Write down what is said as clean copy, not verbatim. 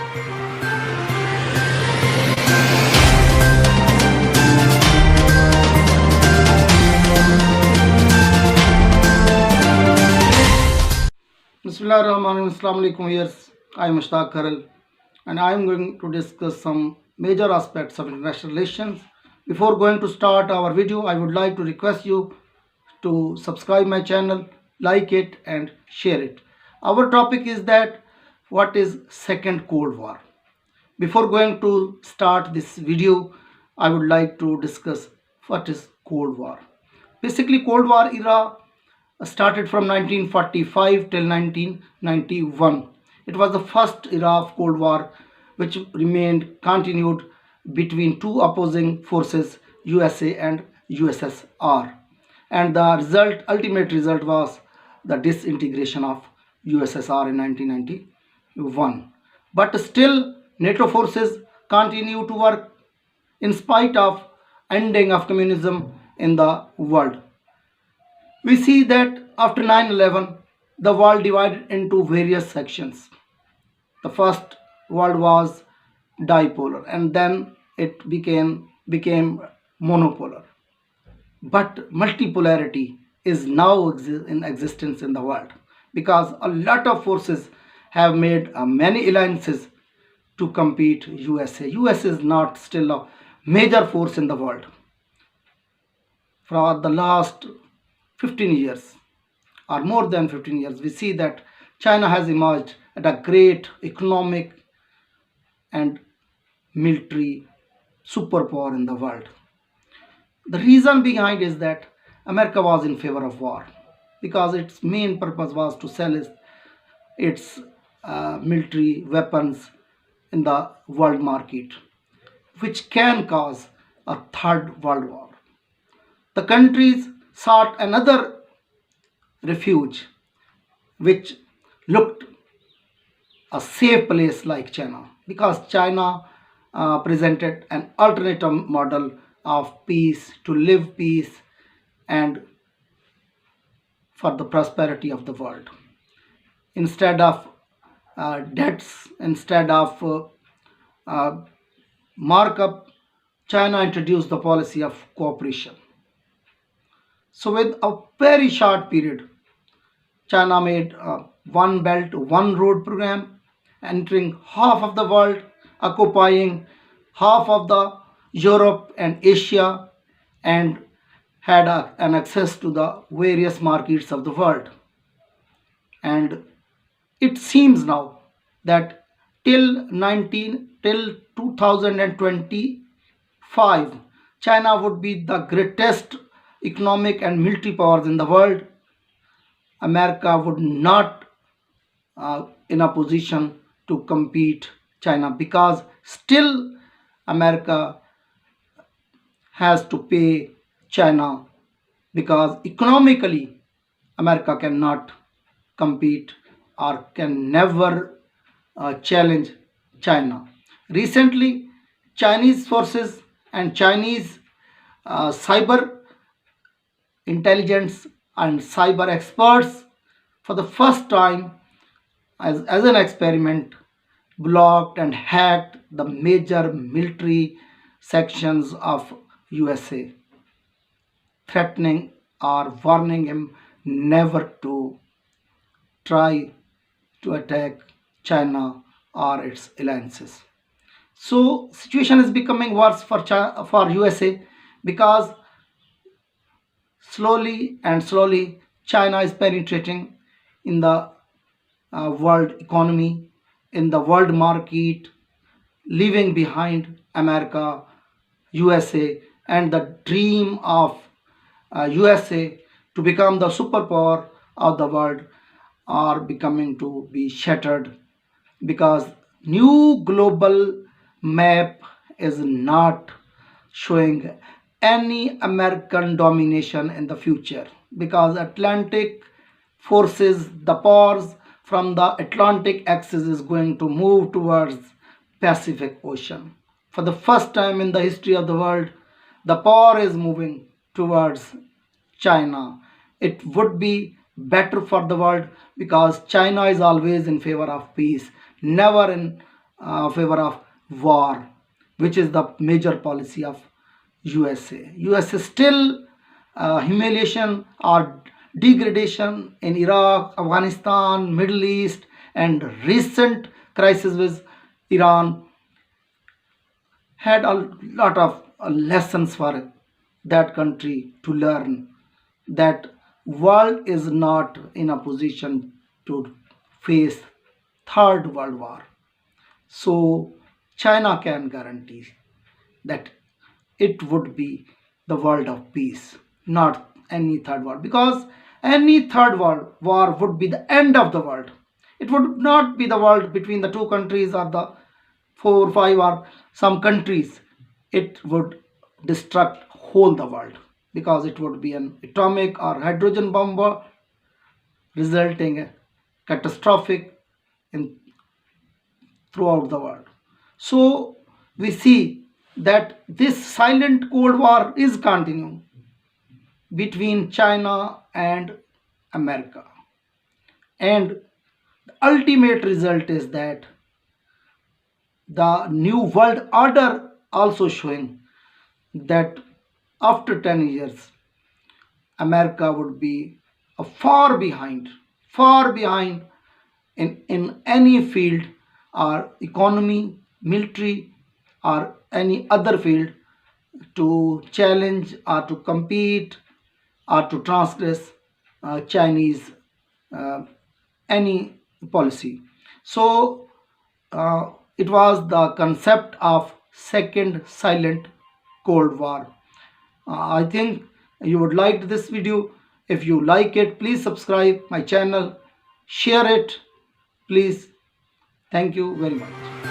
Bismillahirrahmanirrahim. Assalamu alaikum. Yes, I am Kharal, and I am going to discuss some major aspects of international relations. Before going to start our video, I would like to request you to subscribe my channel, like it, and share it. Our topic is that what is Second Cold War. Before going to start this video, I would like to discuss what is Cold War. Basically, Cold War era started from 1945 till 1991. It was the first era of Cold War which remained continued between two opposing forces, USA and USSR. And the ultimate result was the disintegration of USSR in 1991. But still, NATO forces continue to work in spite of ending of communism in the world. We see that after 9/11, the world divided into various sections. The first world was dipolar, and then it became monopolar. But multipolarity is now in existence in the world because a lot of forces have made many alliances to compete USA. US is not still a major force in the world. For the last 15 years or more than 15 years, we see that China has emerged as a great economic and military superpower in the world. The reason behind is that America was in favor of war because its main purpose was to sell its military weapons in the world market, which can cause a third world war. The countries sought another refuge, which looked a safe place like China, because China presented an alternative model of peace, to live peace and for the prosperity of the world. Instead of debts, instead of markup, China introduced the policy of cooperation. So, with a very short period, China made a one belt, one road program, entering half of the world, occupying half of the Europe and Asia, and had an access to the various markets of the world. And it seems now that till 2025, China would be the greatest economic and military powers in the world. America would not in a position to compete China because still America has to pay China because economically America cannot compete or can never challenge China. Recently, Chinese forces and Chinese cyber intelligence and cyber experts for the first time as an experiment blocked and hacked the major military sections of USA, threatening or warning him never to try to attack China or its alliances. So situation is becoming worse for USA because slowly China is penetrating in the world economy, in the world market, leaving behind America, USA, and the dream of USA to become the superpower of the world are becoming to be shattered because new global map is not showing any American domination in the future because Atlantic forces, the powers from the Atlantic axis is going to move towards Pacific Ocean. For the first time in the history of the world, the power is moving towards China. It would be better for the world because China is always in favor of peace, never in favor of war, which is the major policy of USA. USA still humiliation or degradation in Iraq, Afghanistan, Middle East, and recent crisis with Iran had a lot of lessons for that country to learn that world is not in a position to face third world war. So China can guarantee that it would be the world of peace, not any third world. Because any third world war would be the end of the world. It would not be the world between the two countries or the four, five, or some countries. It would destruct whole the world because it would be an atomic or hydrogen bomb war, resulting catastrophic in throughout the world. So we see that this silent Cold War is continuing between China and America. And the ultimate result is that the new world order also showing that after 10 years, America would be far behind in any field or economy, military, or any other field to challenge or to compete or to transgress Chinese uh, any policy. So it was the concept of second silent Cold War. I think you would like this video. If you like it, please subscribe my channel, share it, please. Thank you very much.